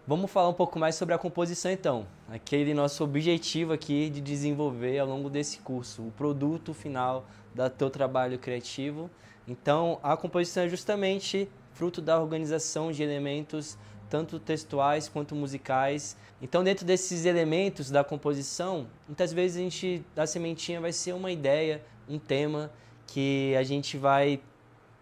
Vamos falar um pouco mais sobre a composição então. Aquele nosso objetivo aqui de desenvolver ao longo desse curso, o produto final do teu trabalho criativo. Então, a composição é justamente fruto da organização de elementos tanto textuais quanto musicais. Então, dentro desses elementos da composição, muitas vezes a sementinha vai ser uma ideia, um tema que a gente vai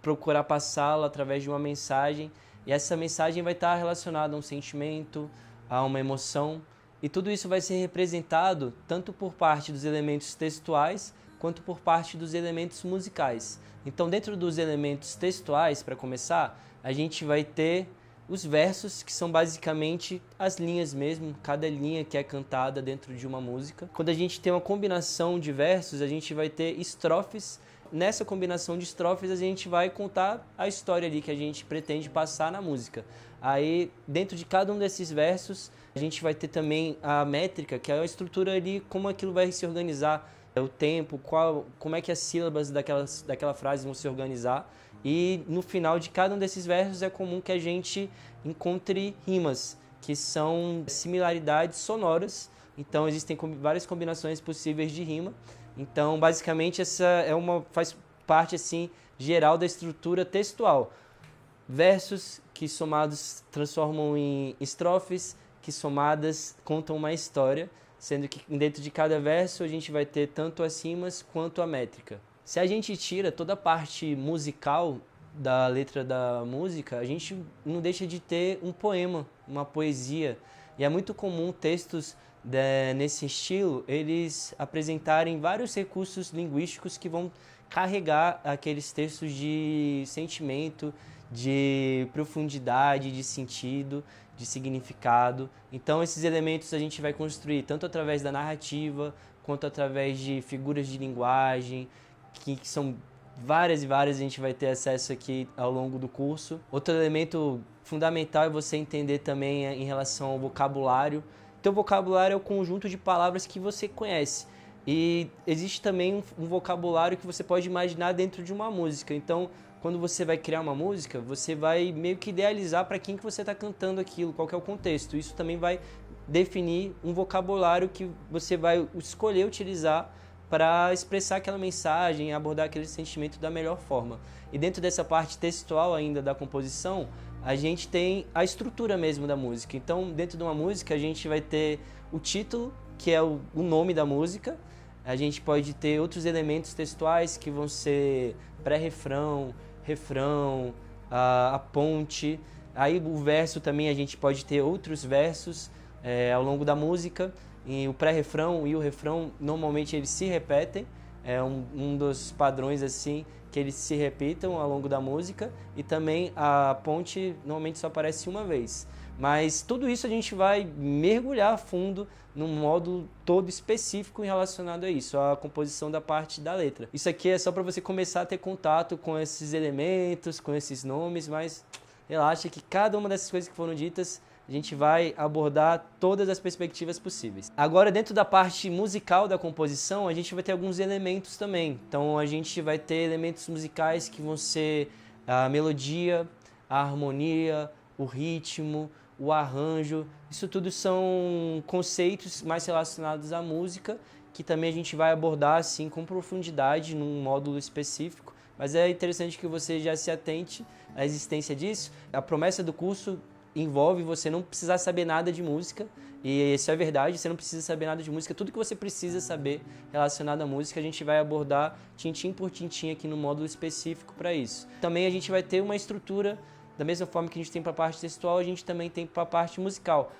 procurar passá-la através de uma mensagem, e essa mensagem vai estar relacionada a um sentimento, a uma emoção, e tudo isso vai ser representado tanto por parte dos elementos textuais quanto por parte dos elementos musicais. Então, dentro dos elementos textuais, para começar, a gente vai ter os versos, que são basicamente as linhas mesmo, cada linha que é cantada dentro de uma música. Quando a gente tem uma combinação de versos, a gente vai ter estrofes. Nessa combinação de estrofes, a gente vai contar a história ali que a gente pretende passar na música. Aí, dentro de cada um desses versos, a gente vai ter também a métrica, que é a estrutura ali, como aquilo vai se organizar, o tempo, como é que as sílabas daquela frase vão se organizar. E no final de cada um desses versos é comum que a gente encontre rimas, que são similaridades sonoras. Então existem várias combinações possíveis de rima. Então, basicamente, faz parte assim geral da estrutura textual. Versos que somados transformam em estrofes, que somadas contam uma história, sendo que dentro de cada verso a gente vai ter tanto as rimas quanto a métrica. Se a gente tira toda a parte musical da letra da música, a gente não deixa de ter um poema, uma poesia. E é muito comum textos nesse estilo, eles apresentarem vários recursos linguísticos que vão carregar aqueles textos de sentimento, de profundidade, de sentido, de significado. Então esses elementos a gente vai construir tanto através da narrativa, quanto através de figuras de linguagem, que são várias e várias, a gente vai ter acesso aqui ao longo do curso. Outro elemento fundamental é você entender também em relação ao vocabulário. Teu vocabulário é o conjunto de palavras que você conhece. E existe também um vocabulário que você pode imaginar dentro de uma música. Então, quando você vai criar uma música, você vai meio que idealizar para quem que você está cantando aquilo, qual que é o contexto. Isso também vai definir um vocabulário que você vai escolher utilizar para expressar aquela mensagem, abordar aquele sentimento da melhor forma. E dentro dessa parte textual ainda da composição, a gente tem a estrutura mesmo da música. Então, dentro de uma música, a gente vai ter o título, que é o nome da música. A gente pode ter outros elementos textuais que vão ser pré-refrão, refrão, a ponte. Aí o verso também, a gente pode ter outros versos ao longo da música. E o pré-refrão e o refrão, normalmente eles se repetem. É um dos padrões assim que eles se repitam ao longo da música, e também a ponte normalmente só aparece uma vez. Mas tudo isso a gente vai mergulhar a fundo num módulo todo específico relacionado a isso, a composição da parte da letra. Isso aqui é só para você começar a ter contato com esses elementos, com esses nomes, mas relaxa que cada uma dessas coisas que foram ditas a gente vai abordar todas as perspectivas possíveis. Agora, dentro da parte musical da composição, a gente vai ter alguns elementos também. Então, a gente vai ter elementos musicais que vão ser a melodia, a harmonia, o ritmo, o arranjo. Isso tudo são conceitos mais relacionados à música, que também a gente vai abordar assim com profundidade num módulo específico. Mas é interessante que você já se atente à existência disso. A promessa do curso envolve você não precisar saber nada de música, e isso é verdade, você não precisa saber nada de música. Tudo que você precisa saber relacionado à música, a gente vai abordar tintim por tintim aqui no módulo específico para isso. Também a gente vai ter uma estrutura, da mesma forma que a gente tem para a parte textual, a gente também tem para a parte musical.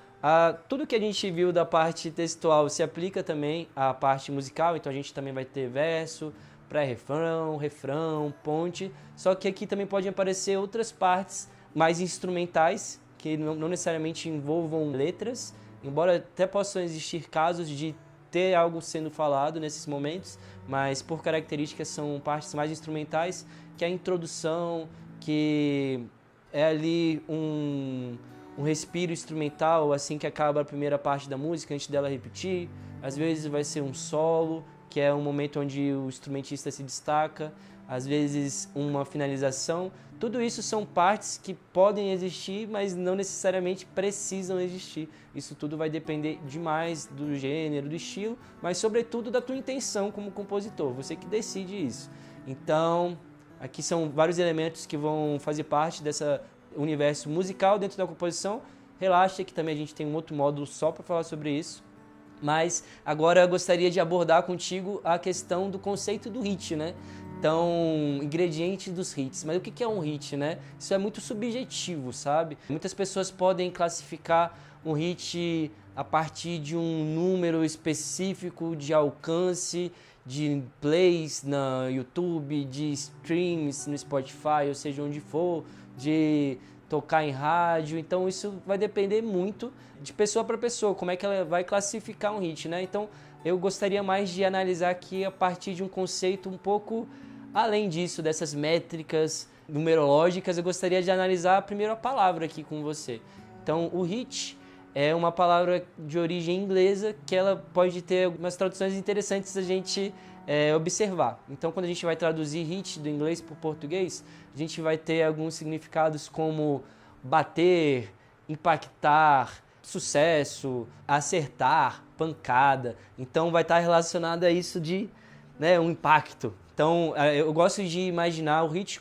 Tudo que a gente viu da parte textual se aplica também à parte musical, então a gente também vai ter verso, pré-refrão, refrão, ponte, só que aqui também podem aparecer outras partes mais instrumentais, que não necessariamente envolvam letras, embora até possam existir casos de ter algo sendo falado nesses momentos, mas por características são partes mais instrumentais, que é a introdução, que é ali um respiro instrumental, assim que acaba a primeira parte da música, antes dela repetir. Às vezes vai ser um solo, que é um momento onde o instrumentista se destaca. às vezes uma finalização. Tudo isso são partes que podem existir, mas não necessariamente precisam existir. Isso tudo vai depender demais do gênero, do estilo, mas sobretudo da tua intenção como compositor, você que decide isso. Então, aqui são vários elementos que vão fazer parte desse universo musical dentro da composição. Relaxa que também a gente tem um outro módulo só para falar sobre isso. Mas agora eu gostaria de abordar contigo a questão do conceito do hit, né? Então, ingredientes dos hits. Mas o que é um hit, né? Isso é muito subjetivo, sabe? Muitas pessoas podem classificar um hit a partir de um número específico de alcance, de plays no YouTube, de streams no Spotify, ou seja, onde for, de tocar em rádio. Então isso vai depender muito de pessoa para pessoa, como é que ela vai classificar um hit, né? Então eu gostaria mais de analisar aqui a partir de um conceito um pouco além disso, dessas métricas numerológicas. Eu gostaria de analisar primeiro a palavra aqui com você. Então o hit é uma palavra de origem inglesa que ela pode ter algumas traduções interessantes a gente observar. Então, quando a gente vai traduzir hit do inglês para o português, a gente vai ter alguns significados como bater, impactar, sucesso, acertar, pancada. Então, vai estar relacionado a isso de um impacto. Então, eu gosto de imaginar o hit,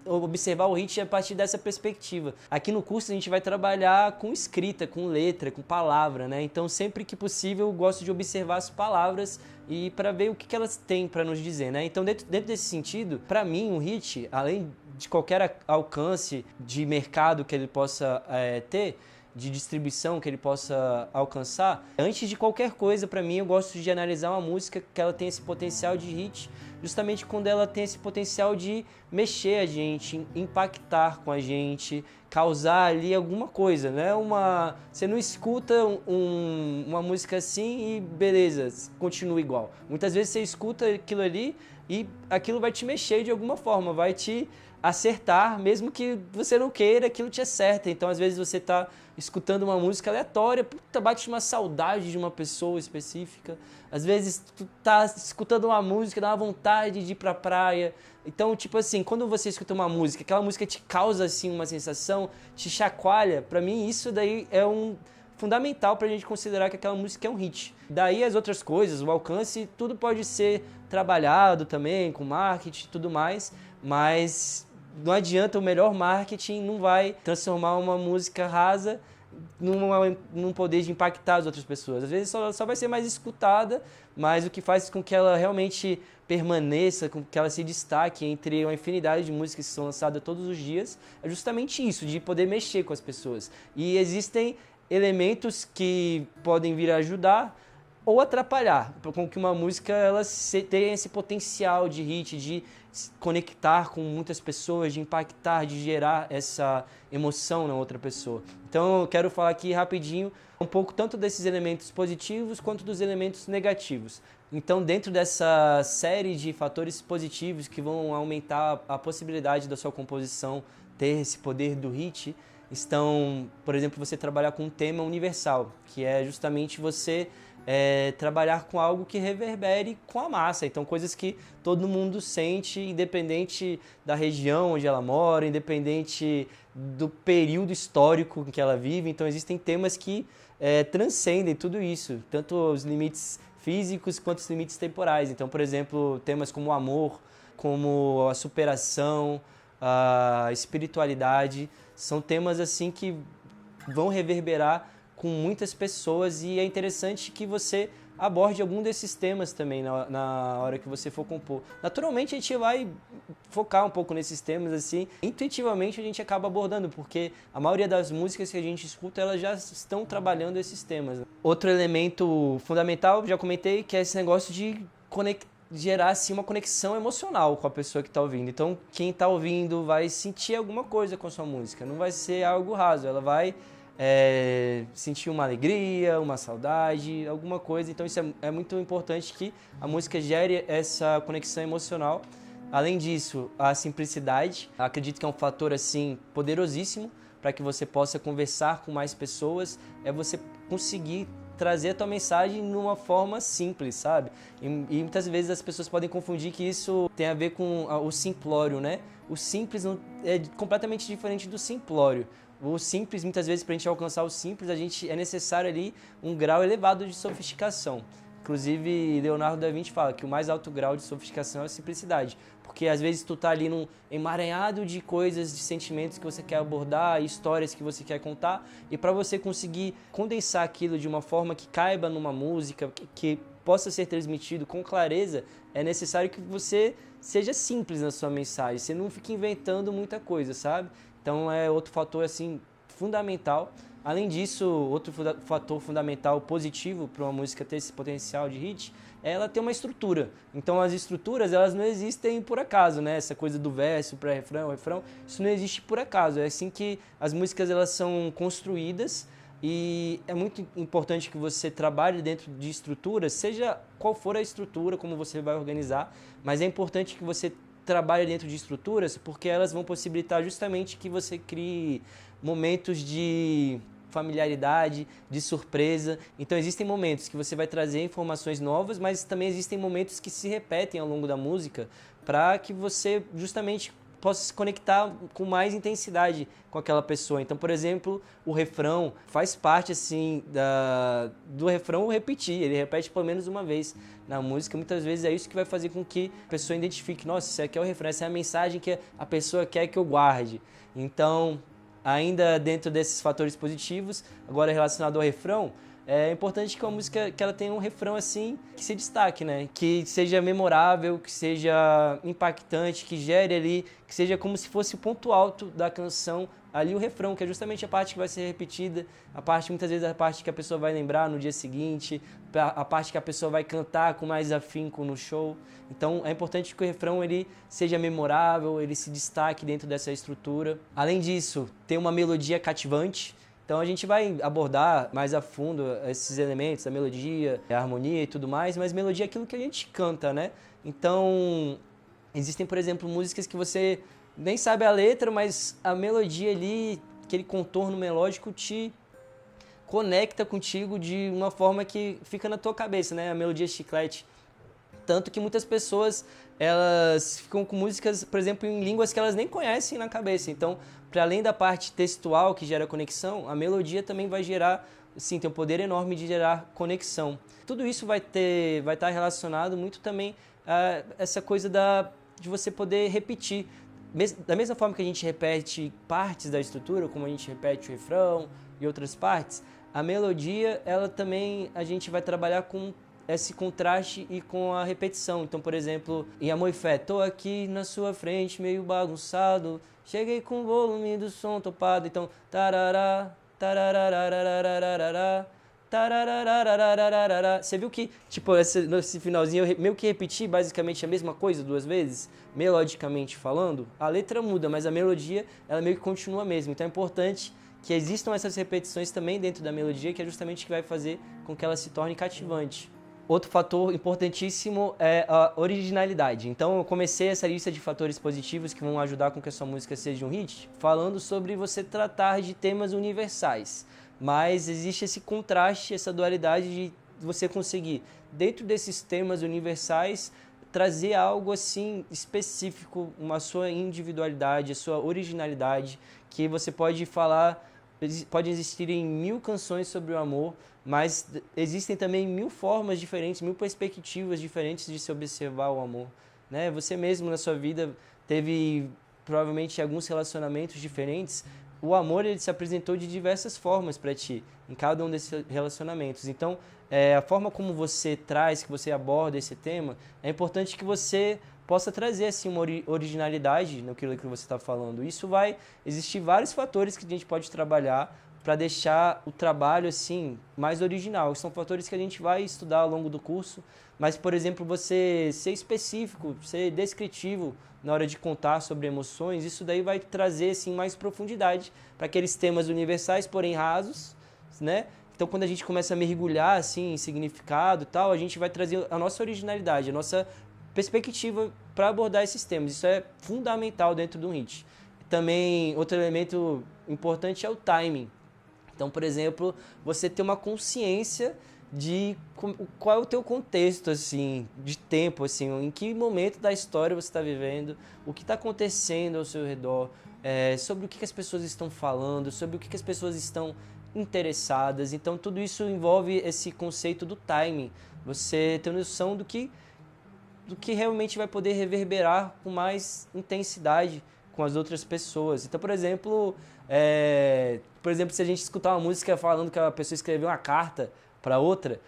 observar o hit a partir dessa perspectiva. Aqui no curso a gente vai trabalhar com escrita, com letra, com palavra, né? Então sempre que possível eu gosto de observar as palavras e para ver o que elas têm para nos dizer, né? Então dentro desse sentido, para mim um hit, além de qualquer alcance de mercado que ele possa ter, de distribuição que ele possa alcançar, antes de qualquer coisa, para mim, eu gosto de analisar uma música que ela tem esse potencial de hit, justamente quando ela tem esse potencial de mexer a gente, impactar com a gente, causar ali alguma coisa, né? Você não escuta uma música assim e beleza, continua igual. Muitas vezes você escuta aquilo ali e aquilo vai te mexer de alguma forma, vai te acertar, mesmo que você não queira, aquilo te acerta. Então, às vezes, você está escutando uma música aleatória, bate uma saudade de uma pessoa específica. Às vezes, tu tá escutando uma música, dá uma vontade de ir pra praia. Então, tipo assim, quando você escuta uma música, aquela música te causa, assim, uma sensação, te chacoalha, pra mim, isso daí é fundamental pra gente considerar que aquela música é um hit. Daí as outras coisas, o alcance, tudo pode ser trabalhado também, com marketing e tudo mais, mas não adianta, o melhor marketing não vai transformar uma música rasa num poder de impactar as outras pessoas. Às vezes só vai ser mais escutada, mas o que faz com que ela realmente permaneça, com que ela se destaque entre uma infinidade de músicas que são lançadas todos os dias, é justamente isso, de poder mexer com as pessoas. E existem elementos que podem vir a ajudar ou atrapalhar, com que uma música ela tenha esse potencial de hit, de conectar com muitas pessoas, de impactar, de gerar essa emoção na outra pessoa. Então eu quero falar aqui rapidinho um pouco tanto desses elementos positivos quanto dos elementos negativos. Então dentro dessa série de fatores positivos que vão aumentar a possibilidade da sua composição ter esse poder do hit, estão, por exemplo, você trabalhar com um tema universal, que é justamente você trabalhar com algo que reverbere com a massa. Então, coisas que todo mundo sente, independente da região onde ela mora, independente do período histórico em que ela vive. Então, existem temas que transcendem tudo isso, tanto os limites físicos quanto os limites temporais. Então, por exemplo, temas como o amor, como a superação, a espiritualidade, são temas assim que vão reverberar com muitas pessoas, e é interessante que você aborde algum desses temas também na hora que você for compor. Naturalmente a gente vai focar um pouco nesses temas assim, intuitivamente a gente acaba abordando, porque a maioria das músicas que a gente escuta, elas já estão trabalhando esses temas. Outro elemento fundamental, já comentei, que é esse negócio de gerar assim, uma conexão emocional com a pessoa que está ouvindo. Então quem está ouvindo vai sentir alguma coisa com a sua música, não vai ser algo raso, ela vai sentir uma alegria, uma saudade, alguma coisa. Então isso é muito importante, que a música gere essa conexão emocional. Além disso, a simplicidade, acredito que é um fator assim poderosíssimo para que você possa conversar com mais pessoas, é você conseguir trazer a tua mensagem numa forma simples, sabe? E muitas vezes as pessoas podem confundir que isso tem a ver com o simplório, né? O simples é completamente diferente do simplório. O simples, muitas vezes, para a gente alcançar o simples, é necessário ali um grau elevado de sofisticação. Inclusive, Leonardo da Vinci fala que o mais alto grau de sofisticação é a simplicidade. Porque às vezes tu tá ali num emaranhado de coisas, de sentimentos que você quer abordar, histórias que você quer contar, e para você conseguir condensar aquilo de uma forma que caiba numa música, que possa ser transmitido com clareza, é necessário que você seja simples na sua mensagem, você não fique inventando muita coisa, sabe? Então é outro fator assim fundamental. Além disso, outro fator fundamental positivo para uma música ter esse potencial de hit é ela ter uma estrutura. Então as estruturas, elas não existem por acaso, né? Essa coisa do verso, pré-refrão, refrão, isso não existe por acaso. É assim que as músicas elas são construídas e é muito importante que você trabalhe dentro de estruturas, seja qual for a estrutura, como você vai organizar, mas é importante que você trabalhe dentro de estruturas porque elas vão possibilitar justamente que você crie momentos de familiaridade, de surpresa. Então existem momentos que você vai trazer informações novas, mas também existem momentos que se repetem ao longo da música para que você justamente possa se conectar com mais intensidade com aquela pessoa. Então, por exemplo, o refrão faz parte assim do refrão repetir, ele repete pelo menos uma vez na música. Muitas vezes é isso que vai fazer com que a pessoa identifique, nossa, isso aqui é o refrão, essa é a mensagem que a pessoa quer que eu guarde. Então, ainda dentro desses fatores positivos, agora relacionado ao refrão, é importante que uma música que ela tenha um refrão assim que se destaque, né? Que seja memorável, que seja impactante, que gere ali, que seja como se fosse o ponto alto da canção, ali o refrão, que é justamente a parte que vai ser repetida, a parte, muitas vezes, a parte que a pessoa vai lembrar no dia seguinte, a parte que a pessoa vai cantar com mais afinco no show. Então é importante que o refrão ele seja memorável, ele se destaque dentro dessa estrutura. Além disso, ter uma melodia cativante. Então a gente vai abordar mais a fundo esses elementos, a melodia, a harmonia e tudo mais, mas melodia é aquilo que a gente canta, né? Então existem, por exemplo, músicas que você nem sabe a letra, mas a melodia ali, aquele contorno melódico te conecta contigo de uma forma que fica na tua cabeça, né? A melodia chiclete. Tanto que muitas pessoas, elas ficam com músicas, por exemplo, em línguas que elas nem conhecem na cabeça. Então, para além da parte textual que gera conexão, a melodia também vai gerar, sim, tem um poder enorme de gerar conexão. Tudo isso vai estar relacionado muito também a essa coisa de você poder repetir. Da mesma forma que a gente repete partes da estrutura, como a gente repete o refrão e outras partes, a melodia, ela também, a gente vai trabalhar com esse contraste e com a repetição. Então, por exemplo, em Amor e Fé, tô aqui na sua frente, meio bagunçado, cheguei com o volume do som topado. Então, tarará, tararararararararará, tararararararararará. Você viu que, tipo, nesse finalzinho eu meio que repeti basicamente a mesma coisa duas vezes, melodicamente falando? A letra muda, mas a melodia, ela meio que continua mesmo. Então é importante que existam essas repetições também dentro da melodia, que é justamente o que vai fazer com que ela se torne cativante. Outro fator importantíssimo é a originalidade. Então eu comecei essa lista de fatores positivos que vão ajudar com que a sua música seja um hit, falando sobre você tratar de temas universais. Mas existe esse contraste, essa dualidade de você conseguir, dentro desses temas universais, trazer algo assim específico, uma sua individualidade, a sua originalidade, que você pode falar. Pode existirem 1000 canções sobre o amor, mas existem também 1000 formas diferentes, 1000 perspectivas diferentes de se observar o amor, né? Você mesmo na sua vida teve provavelmente alguns relacionamentos diferentes. O amor ele se apresentou de diversas formas para ti, em cada um desses relacionamentos. Então, a forma como você traz, que você aborda esse tema, é importante que você possa trazer assim, uma originalidade naquilo que você está falando. Isso vai existir vários fatores que a gente pode trabalhar para deixar o trabalho assim mais original. São fatores que a gente vai estudar ao longo do curso, mas, por exemplo, você ser específico, ser descritivo na hora de contar sobre emoções, isso daí vai trazer assim, mais profundidade para aqueles temas universais, porém rasos, né? Então, quando a gente começa a mergulhar assim, em significado e tal, a gente vai trazer a nossa originalidade, a nossa perspectiva para abordar esses temas. Isso é fundamental dentro do hit. Também, outro elemento importante é o timing. Então, por exemplo, você ter uma consciência de qual é o teu contexto, assim, de tempo, assim, em que momento da história você está vivendo, o que está acontecendo ao seu redor, sobre o que as pessoas estão falando, sobre o que as pessoas estão interessadas. Então, tudo isso envolve esse conceito do timing. Você ter noção do que realmente vai poder reverberar com mais intensidade com as outras pessoas. Então, por exemplo, se a gente escutar uma música falando que a pessoa escreveu uma carta para outra,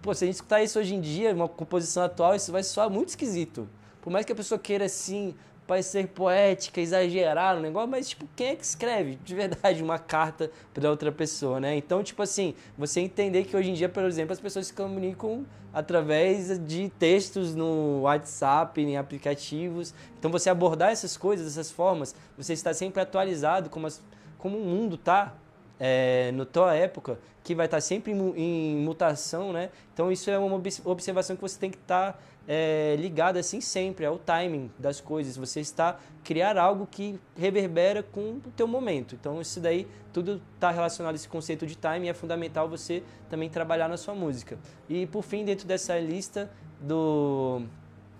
pô, se a gente escutar isso hoje em dia, uma composição atual, isso vai soar muito esquisito. Por mais que a pessoa queira, assim, parecer poética, exagerar no negócio, mas, tipo, quem é que escreve de verdade uma carta para outra pessoa, né? Então, tipo assim, você entender que hoje em dia, por exemplo, as pessoas se comunicam através de textos no WhatsApp, em aplicativos. Então, você abordar essas coisas, essas formas, você está sempre atualizado como o mundo está na tua época, que vai estar sempre em mutação, né? Então isso é uma observação que você tem que estar ligado assim sempre, ao timing das coisas. Você está criar algo que reverbera com o teu momento. Então isso daí tudo está relacionado a esse conceito de timing, é fundamental você também trabalhar na sua música. E por fim, dentro dessa lista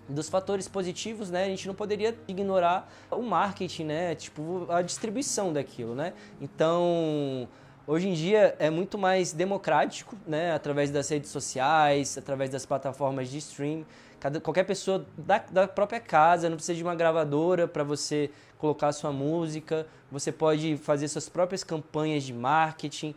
dos fatores positivos, né, a gente não poderia ignorar o marketing, né, tipo a distribuição daquilo, né. Então, hoje em dia é muito mais democrático, né, através das redes sociais, através das plataformas de stream. Qualquer pessoa da própria casa, não precisa de uma gravadora para você colocar a sua música. Você pode fazer suas próprias campanhas de marketing,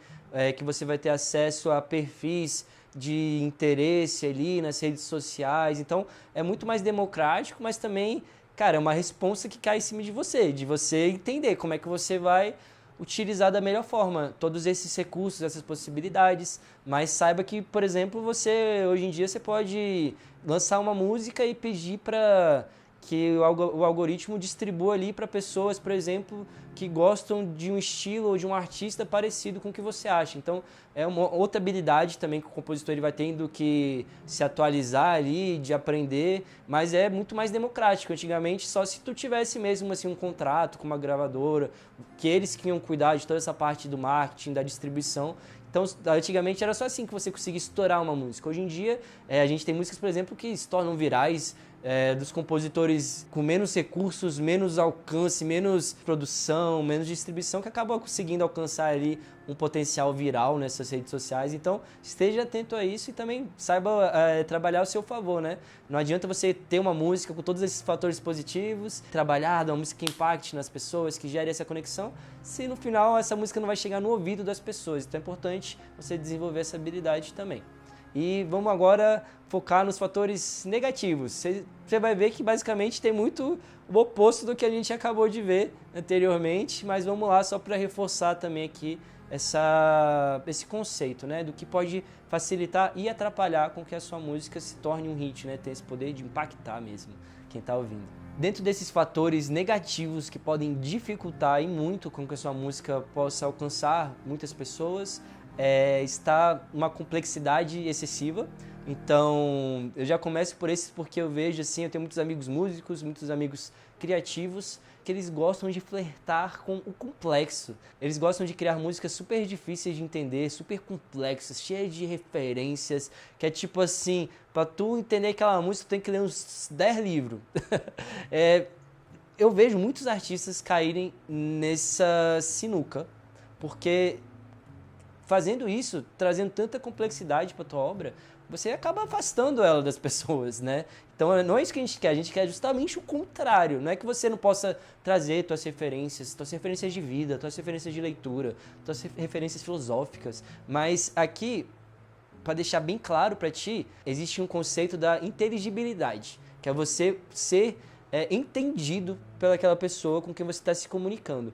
que você vai ter acesso a perfis de interesse ali nas redes sociais. Então, é muito mais democrático, mas também, cara, é uma responsa que cai em cima de você entender como é que você vai utilizar da melhor forma todos esses recursos, essas possibilidades. Mas saiba que, por exemplo, hoje em dia você pode lançar uma música e pedir para que o algoritmo distribua ali para pessoas, por exemplo, que gostam de um estilo ou de um artista parecido com o que você acha. Então, é uma outra habilidade também que o compositor ele vai tendo que se atualizar ali, de aprender, mas é muito mais democrático. Antigamente, só se tu tivesse mesmo assim um contrato com uma gravadora, que eles que iam cuidar de toda essa parte do marketing, da distribuição. Então, antigamente era só assim que você conseguia estourar uma música. Hoje em dia, a gente tem músicas, por exemplo, que se tornam virais, dos compositores com menos recursos, menos alcance, menos produção, menos distribuição, que acabam conseguindo alcançar ali um potencial viral nessas redes sociais. Então, esteja atento a isso e também saiba trabalhar ao seu favor, né? Não adianta você ter uma música com todos esses fatores positivos, trabalhar, dar uma música que impacte nas pessoas, que gere essa conexão, se no final essa música não vai chegar no ouvido das pessoas. Então é importante você desenvolver essa habilidade também. E vamos agora focar nos fatores negativos. Você vai ver que basicamente tem muito o oposto do que a gente acabou de ver anteriormente, mas vamos lá só para reforçar também aqui esse conceito, né, do que pode facilitar e atrapalhar com que a sua música se torne um hit, né, tem esse poder de impactar mesmo quem está ouvindo. Dentro desses fatores negativos que podem dificultar e muito com que a sua música possa alcançar muitas pessoas, está uma complexidade excessiva. Então, eu já começo por esses porque eu vejo assim, eu tenho muitos amigos músicos, muitos amigos criativos, que eles gostam de flertar com o complexo. Eles gostam de criar músicas super difíceis de entender, super complexas, cheias de referências, que é tipo assim, pra tu entender aquela música, tu tem que ler uns 10 livros. Eu vejo muitos artistas caírem nessa sinuca, porque fazendo isso, trazendo tanta complexidade para tua obra, você acaba afastando ela das pessoas, né? Então não é isso que a gente quer justamente o contrário. Não é que você não possa trazer tuas referências de vida, tuas referências de leitura, tuas referências filosóficas, mas aqui, para deixar bem claro para ti, existe um conceito da inteligibilidade, que é você ser entendido pelaquela pessoa com quem você está se comunicando.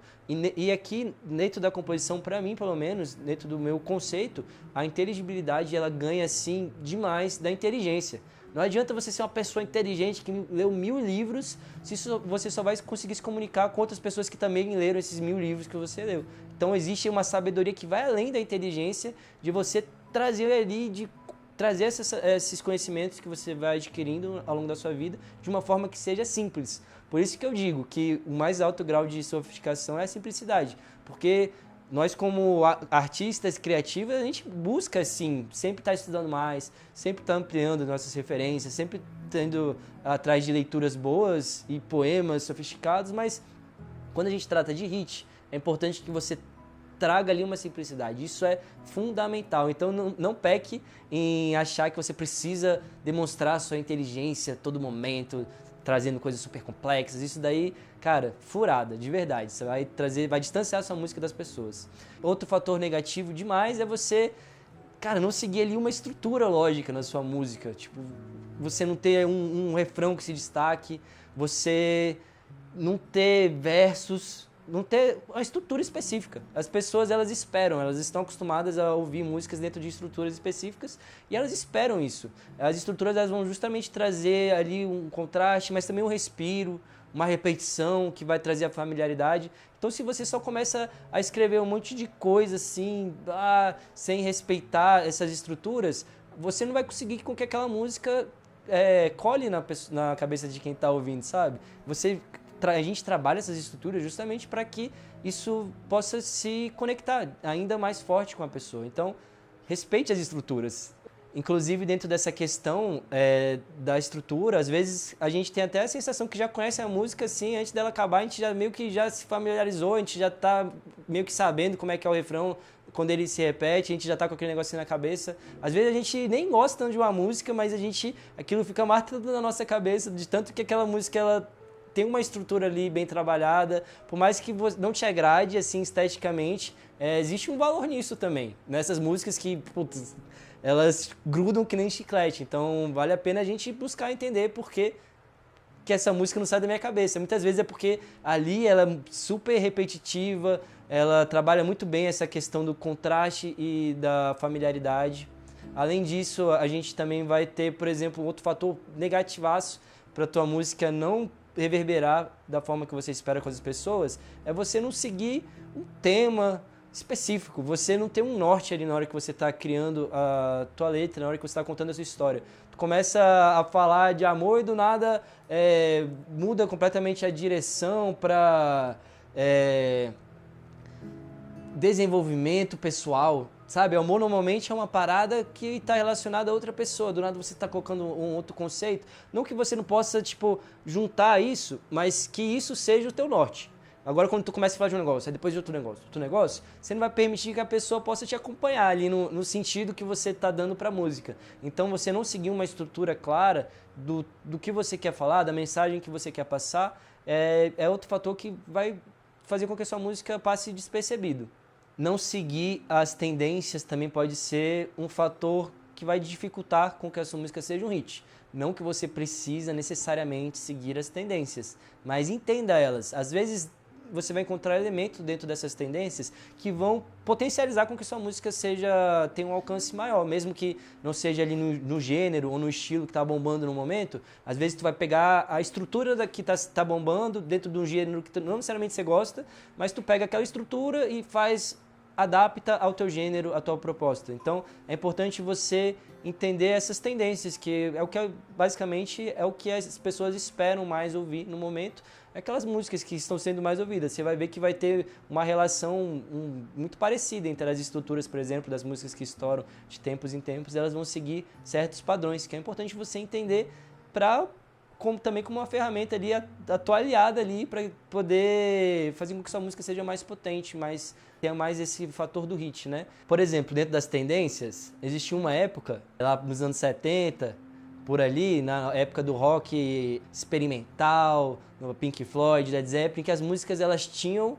E aqui, dentro da composição, para mim, pelo menos, dentro do meu conceito, a inteligibilidade, ela ganha, assim, demais da inteligência. Não adianta você ser uma pessoa inteligente que leu 1000 livros se você só vai conseguir se comunicar com outras pessoas que também leram esses 1000 livros que você leu. Então, existe uma sabedoria que vai além da inteligência, de você trazer ali, trazer esses conhecimentos que você vai adquirindo ao longo da sua vida de uma forma que seja simples. Por isso que eu digo que o mais alto grau de sofisticação é a simplicidade, porque Nós, como artistas criativos, a gente busca, assim, sempre estar estudando mais, sempre estar ampliando nossas referências, sempre tendo atrás de leituras boas e poemas sofisticados, mas quando a gente trata de hit, é importante que você traga ali uma simplicidade. Isso é fundamental. Então não peque em achar que você precisa demonstrar sua inteligência a todo momento, trazendo coisas super complexas. Isso daí, cara, furada, de verdade. Você vai distanciar sua música das pessoas. Outro fator negativo demais é você, cara, não seguir ali uma estrutura lógica na sua música. Tipo, você não ter um refrão que se destaque, você não ter versos, não ter uma estrutura específica. As pessoas, elas esperam, elas estão acostumadas a ouvir músicas dentro de estruturas específicas e elas esperam isso. As estruturas, elas vão justamente trazer ali um contraste, mas também um respiro, uma repetição que vai trazer a familiaridade. Então, se você só começa a escrever um monte de coisa assim, sem respeitar essas estruturas, você não vai conseguir com que aquela música cole na cabeça de quem está ouvindo, sabe? A gente trabalha essas estruturas justamente para que isso possa se conectar ainda mais forte com a pessoa. Então, respeite as estruturas. Inclusive, dentro dessa questão da estrutura, às vezes a gente tem até a sensação que já conhece a música, assim, antes dela acabar, a gente já meio que já se familiarizou, a gente já está meio que sabendo como é que é o refrão, quando ele se repete, a gente já tá com aquele negocinho na cabeça. Às vezes a gente nem gosta tanto de uma música, mas aquilo fica martelando na nossa cabeça, de tanto que aquela música, ela tem uma estrutura ali bem trabalhada, por mais que não te agrade, assim, esteticamente, existe um valor nisso também, nessas músicas que, putz, elas grudam que nem chiclete, então vale a pena a gente buscar entender por que essa música não sai da minha cabeça. Muitas vezes é porque ali ela é super repetitiva, ela trabalha muito bem essa questão do contraste e da familiaridade. Além disso, a gente também vai ter, por exemplo, outro fator negativaço para a tua música não reverberar da forma que você espera com as pessoas, é você não seguir um tema específico, você não ter um norte ali na hora que você está criando a tua letra, na hora que você está contando a sua história. Tu começa a falar de amor e do nada muda completamente a direção para desenvolvimento pessoal, sabe? O amor normalmente é uma parada que está relacionada a outra pessoa, do nada você está colocando um outro conceito. Não que você não possa, tipo, juntar isso, mas que isso seja o teu norte. Agora, quando tu começa a falar de um negócio, aí depois de outro negócio, você não vai permitir que a pessoa possa te acompanhar ali no sentido que você está dando para a música. Então, você não seguir uma estrutura clara do que você quer falar, da mensagem que você quer passar, é outro fator que vai fazer com que a sua música passe despercebido. Não seguir as tendências também pode ser um fator que vai dificultar com que a sua música seja um hit. Não que você precisa necessariamente seguir as tendências, mas entenda elas. Às vezes você vai encontrar elementos dentro dessas tendências que vão potencializar com que sua música tenha um alcance maior, mesmo que não seja ali no gênero ou no estilo que está bombando no momento. Às vezes tu vai pegar a estrutura que está bombando dentro de um gênero que não necessariamente você gosta, mas tu pega aquela estrutura e adapta ao teu gênero, à tua proposta. Então, é importante você entender essas tendências, que basicamente é o que as pessoas esperam mais ouvir no momento. Aquelas músicas que estão sendo mais ouvidas. Você vai ver que vai ter uma relação muito parecida entre as estruturas, por exemplo, das músicas que estouram de tempos em tempos, elas vão seguir certos padrões, que é importante você entender também como uma ferramenta ali, a tua aliada ali, para poder fazer com que sua música seja mais potente, tenha mais esse fator do hit, né? Por exemplo, dentro das tendências, existia uma época, lá nos anos 70, por ali, na época do rock experimental, no Pink Floyd, Led Zeppelin, que as músicas elas tinham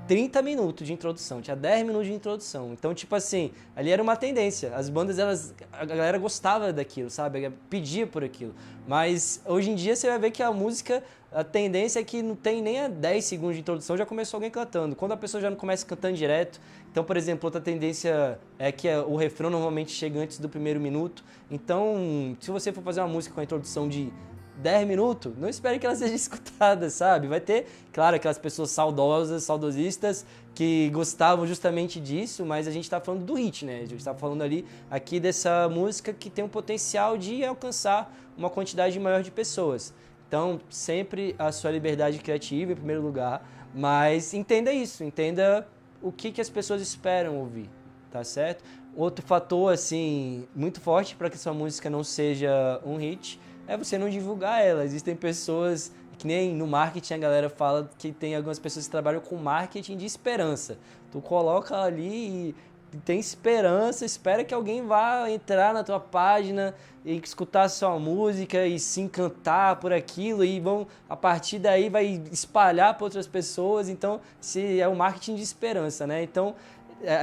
30 minutos de introdução, tinha 10 minutos de introdução. Então, tipo assim, ali era uma tendência. As bandas, a galera gostava daquilo, sabe? Pedia por aquilo. Mas hoje em dia você vai ver que a tendência é que não tem nem a 10 segundos de introdução, já começou alguém cantando. Quando a pessoa já não começa cantando direto. Então, por exemplo, outra tendência é que o refrão normalmente chega antes do primeiro minuto. Então, se você for fazer uma música com a introdução de 10 minutos, não espere que ela seja escutada, sabe? Vai ter, claro, aquelas pessoas saudosistas, que gostavam justamente disso, mas a gente tá falando do hit, né? A gente tá falando aqui dessa música que tem o potencial de alcançar uma quantidade maior de pessoas. Então, sempre a sua liberdade criativa em primeiro lugar, mas entenda isso, entenda o que as pessoas esperam ouvir, tá certo? Outro fator, assim, muito forte para que sua música não seja um hit é você não divulgar ela. Existem pessoas, que nem no marketing a galera fala que tem algumas pessoas que trabalham com marketing de esperança. Tu coloca ali e tem esperança, espera que alguém vá entrar na tua página e escutar a sua música e se encantar por aquilo e vão, a partir daí vai espalhar para outras pessoas. Então, se é o marketing de esperança, né? Então,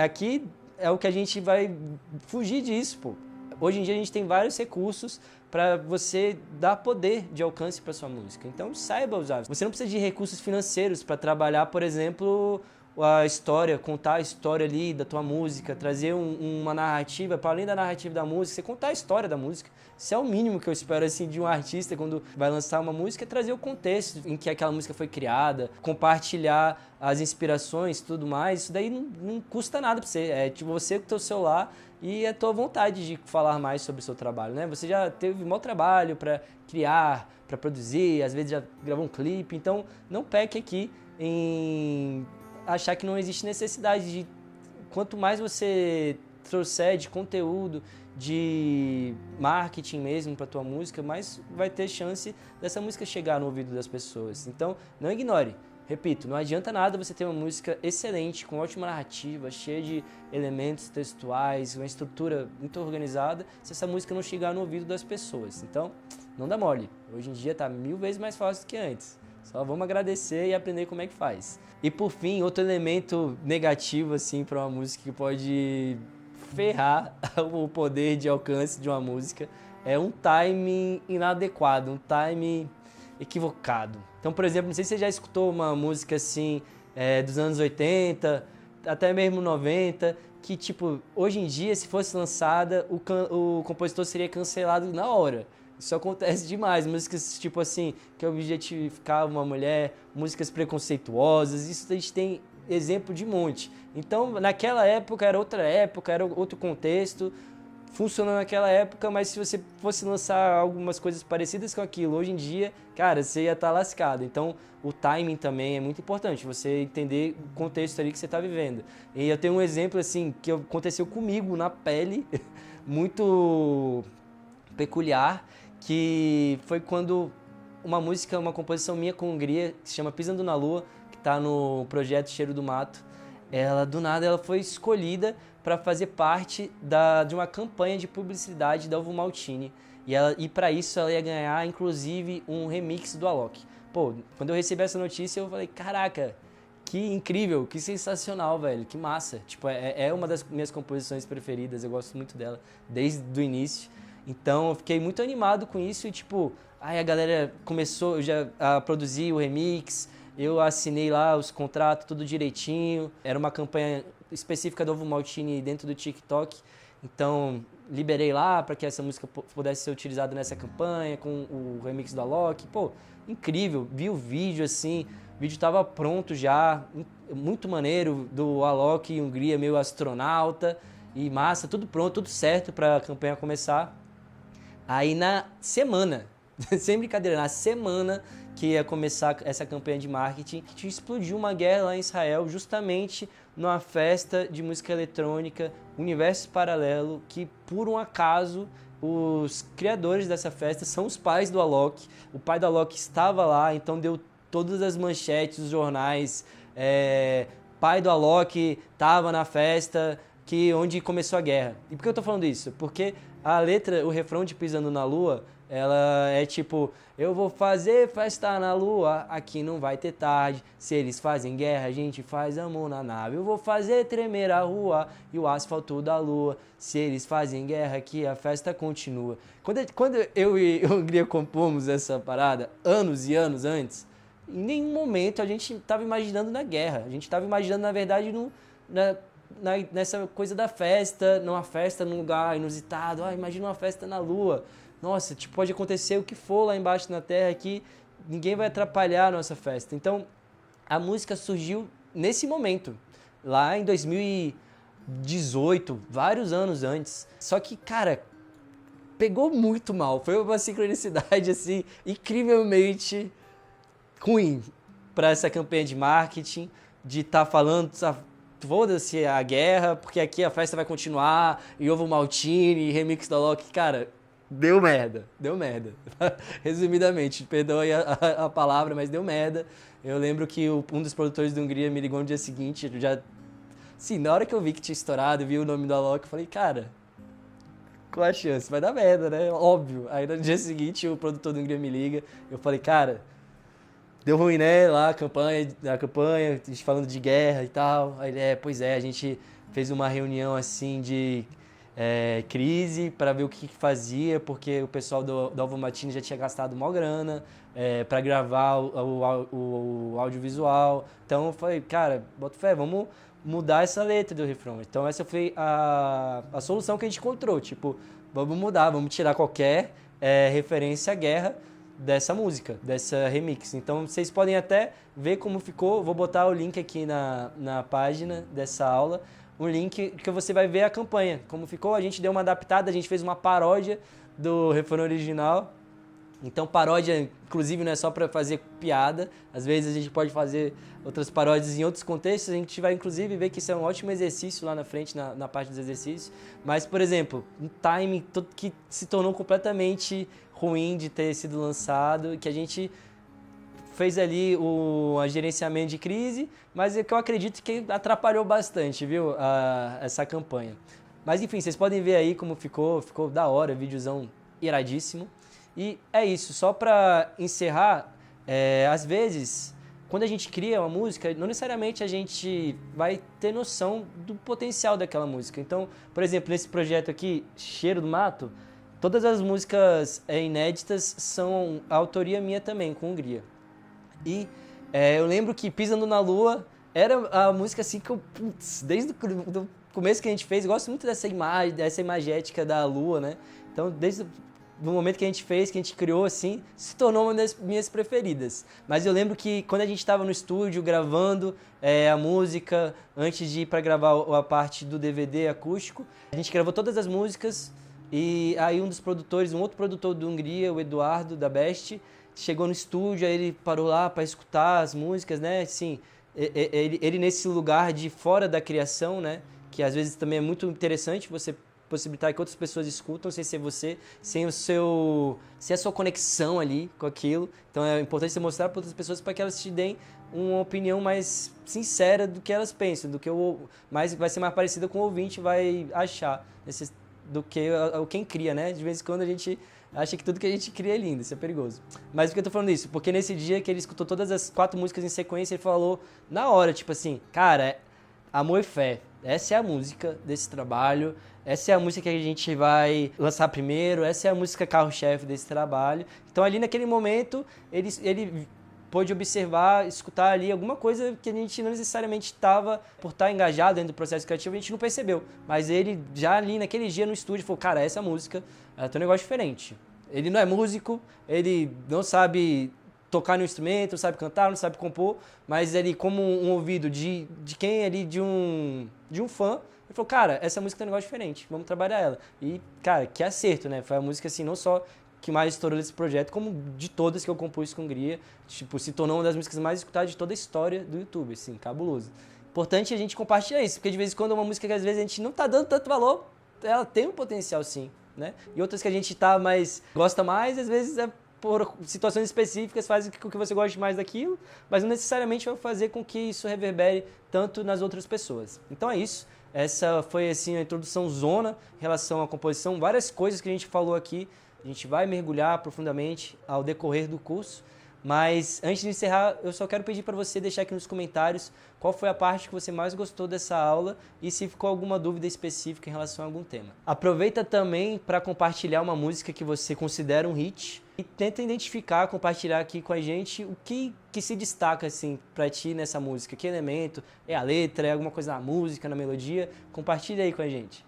aqui é o que a gente vai fugir disso, pô. Hoje em dia a gente tem vários recursos para você dar poder de alcance para sua música. Então saiba usar. Você não precisa de recursos financeiros para trabalhar, por exemplo, a história, contar a história ali da tua música, trazer uma narrativa, para além da narrativa da música, você contar a história da música. Isso é o mínimo que eu espero assim de um artista quando vai lançar uma música, é trazer o contexto em que aquela música foi criada, compartilhar as inspirações e tudo mais. Isso daí não custa nada para você. É tipo você com o teu celular e a tua vontade de falar mais sobre o seu trabalho, né? Você já teve um bom trabalho para criar, para produzir, às vezes já gravou um clipe, então não peque aqui em achar que não existe necessidade de... Quanto mais você trouxer de conteúdo, de marketing mesmo para tua música, mais vai ter chance dessa música chegar no ouvido das pessoas. Então, não ignore. Repito, não adianta nada você ter uma música excelente, com ótima narrativa, cheia de elementos textuais, uma estrutura muito organizada, se essa música não chegar no ouvido das pessoas. Então, não dá mole. Hoje em dia tá 1000 vezes mais fácil do que antes. Só vamos agradecer e aprender como é que faz. E por fim, outro elemento negativo assim para uma música que pode ferrar o poder de alcance de uma música é um timing inadequado, um timing equivocado. Então, por exemplo, não sei se você já escutou uma música assim dos anos 80, até mesmo 90, que tipo, hoje em dia, se fosse lançada, o compositor seria cancelado na hora. Isso acontece demais, músicas tipo assim, que objetificavam uma mulher, músicas preconceituosas, isso a gente tem exemplo de monte. Então, naquela época era outro contexto, funcionou naquela época, mas se você fosse lançar algumas coisas parecidas com aquilo hoje em dia, cara, você ia estar lascado. Então, o timing também é muito importante, você entender o contexto ali que você está vivendo. E eu tenho um exemplo assim, que aconteceu comigo na pele, muito peculiar, que foi quando uma composição minha com Hungria, que se chama Pisando na Lua, que está no projeto Cheiro do Mato, do nada ela foi escolhida para fazer parte de uma campanha de publicidade da Uvo Maltini. E para isso ela ia ganhar, inclusive, um remix do Alok. Pô, quando eu recebi essa notícia, eu falei, caraca, que incrível, que sensacional, velho, que massa. Tipo, é uma das minhas composições preferidas, eu gosto muito dela desde o início. Então eu fiquei muito animado com isso e tipo, aí a galera começou já a produzir o remix, eu assinei lá os contratos, tudo direitinho. Era uma campanha específica do Ovo Maltini dentro do TikTok, então liberei lá para que essa música pudesse ser utilizada nessa campanha, com o remix do Alok. Pô, incrível, vi o vídeo assim, o vídeo estava pronto já, muito maneiro, do Alok e Hungria meio astronauta, e massa, tudo pronto, tudo certo para a campanha começar. Aí na semana, sem brincadeira, na semana que ia começar essa campanha de marketing, explodiu uma guerra lá em Israel, justamente numa festa de música eletrônica, Universo Paralelo, que por um acaso os criadores dessa festa são os pais do Alok. O pai do Alok estava lá, então deu todas as manchetes, os jornais, pai do Alok estava na festa, onde começou a guerra. E por que eu tô falando isso? Porque a letra, o refrão de Pisando na Lua, ela é tipo, eu vou fazer festa na lua, aqui não vai ter tarde. Se eles fazem guerra, a gente faz amor na nave. Eu vou fazer tremer a rua e o asfalto da lua. Se eles fazem guerra, aqui a festa continua. Quando eu e o Hungria compomos essa parada, anos e anos antes, em nenhum momento a gente estava imaginando na guerra. A gente estava imaginando, na verdade, nessa coisa da festa, numa festa num lugar inusitado. Imagina uma festa na lua. Nossa, tipo, pode acontecer o que for lá embaixo na Terra que ninguém vai atrapalhar a nossa festa. Então, a música surgiu nesse momento, lá em 2018, vários anos antes. Só que, cara, pegou muito mal. Foi uma sincronicidade, assim, incrivelmente ruim para essa campanha de marketing, de estar falando, foda-se a guerra, porque aqui a festa vai continuar, e Ovo Maltine, remix da Loki, cara, deu merda. Resumidamente, perdoe a palavra, mas deu merda. Eu lembro que um dos produtores da Hungria me ligou no dia seguinte, sim, na hora que eu vi que tinha estourado, vi o nome da Loki, eu falei, cara, qual a chance? Vai dar merda, né? Óbvio. Aí no dia seguinte o produtor da Hungria me liga, eu falei, cara, deu ruim, né? Lá a gente falando de guerra e tal. Aí ele, pois é, a gente fez uma reunião assim de crise para ver o que fazia, porque o pessoal do Alvo Matini já tinha gastado mó grana para gravar o audiovisual. Então eu falei, cara, bota fé, vamos mudar essa letra do refrão. Então essa foi a solução que a gente encontrou. Tipo, vamos mudar, vamos tirar qualquer referência à guerra dessa música, dessa remix. Então vocês podem até ver como ficou. Vou botar o link aqui na página dessa aula, um link que você vai ver a campanha, como ficou. A gente deu uma adaptada, a gente fez uma paródia do refrão original. Então paródia, inclusive, não é só para fazer piada. Às vezes a gente pode fazer outras paródias em outros contextos. A gente vai, inclusive, ver que isso é um ótimo exercício lá na frente, na parte dos exercícios. Mas, por exemplo, um timing que se tornou completamente ruim de ter sido lançado, que a gente fez ali o gerenciamento de crise, mas é que eu acredito que atrapalhou bastante, viu, essa campanha. Mas enfim, vocês podem ver aí como ficou da hora, videozão iradíssimo. E é isso, só pra encerrar, às vezes, quando a gente cria uma música, não necessariamente a gente vai ter noção do potencial daquela música. Então, por exemplo, nesse projeto aqui, Cheiro do Mato, todas as músicas inéditas são a autoria minha também, com Hungria. E eu lembro que Pisando na Lua era a música assim que eu, desde o começo que a gente fez, eu gosto muito dessa imagética da lua, né? Então, desde no momento que a gente fez, que a gente criou, assim, se tornou uma das minhas preferidas. Mas eu lembro que quando a gente estava no estúdio gravando a música, antes de ir para gravar a parte do DVD acústico, a gente gravou todas as músicas e aí um dos produtores, um outro produtor da Hungria, o Eduardo, da Best, chegou no estúdio, aí ele parou lá para escutar as músicas, né? Assim, ele nesse lugar de fora da criação, né? Que às vezes também é muito interessante você possibilitar que outras pessoas escutam sem ser você, sem a sua conexão ali com aquilo. Então é importante você mostrar para outras pessoas para que elas te deem uma opinião mais sincera do que elas pensam, do que vai ser mais parecida com o ouvinte vai achar, do que quem cria, né? De vez em quando a gente acha que tudo que a gente cria é lindo, isso é perigoso. Mas por que eu tô falando isso? Porque nesse dia que ele escutou todas as 4 músicas em sequência, ele falou na hora, tipo assim, cara, Amor e Fé, essa é a música desse trabalho, essa é a música que a gente vai lançar primeiro, essa é a música carro-chefe desse trabalho. Então ali naquele momento, ele pôde observar, escutar ali alguma coisa que a gente não necessariamente estava, por estar engajado dentro do processo criativo, a gente não percebeu. Mas ele já ali naquele dia no estúdio falou, cara, essa música ela tem um negócio diferente. Ele não é músico, ele não sabe tocar no instrumento, não sabe cantar, não sabe compor, mas ele como um ouvido de quem ali, de um fã, ele falou, cara, essa música tem um negócio diferente, vamos trabalhar ela. E, cara, que acerto, né? Foi a música, assim, não só que mais estourou desse projeto, como de todas que eu compus com Hungria. Tipo, se tornou uma das músicas mais escutadas de toda a história do YouTube, assim, cabuloso. Importante a gente compartilhar isso, porque de vez em quando é uma música que às vezes a gente não tá dando tanto valor, ela tem um potencial, sim, né? E outras que a gente gosta mais, às vezes por situações específicas faz com que você goste mais daquilo, mas não necessariamente vai fazer com que isso reverbere tanto nas outras pessoas. Então é isso. Essa foi assim a introdução zona em relação à composição, várias coisas que a gente falou aqui, a gente vai mergulhar profundamente ao decorrer do curso, mas antes de encerrar, eu só quero pedir para você deixar aqui nos comentários qual foi a parte que você mais gostou dessa aula e se ficou alguma dúvida específica em relação a algum tema. Aproveita também para compartilhar uma música que você considera um hit e tenta identificar, compartilhar aqui com a gente o que se destaca assim para ti nessa música, que elemento, é a letra, é alguma coisa na música, na melodia, compartilha aí com a gente.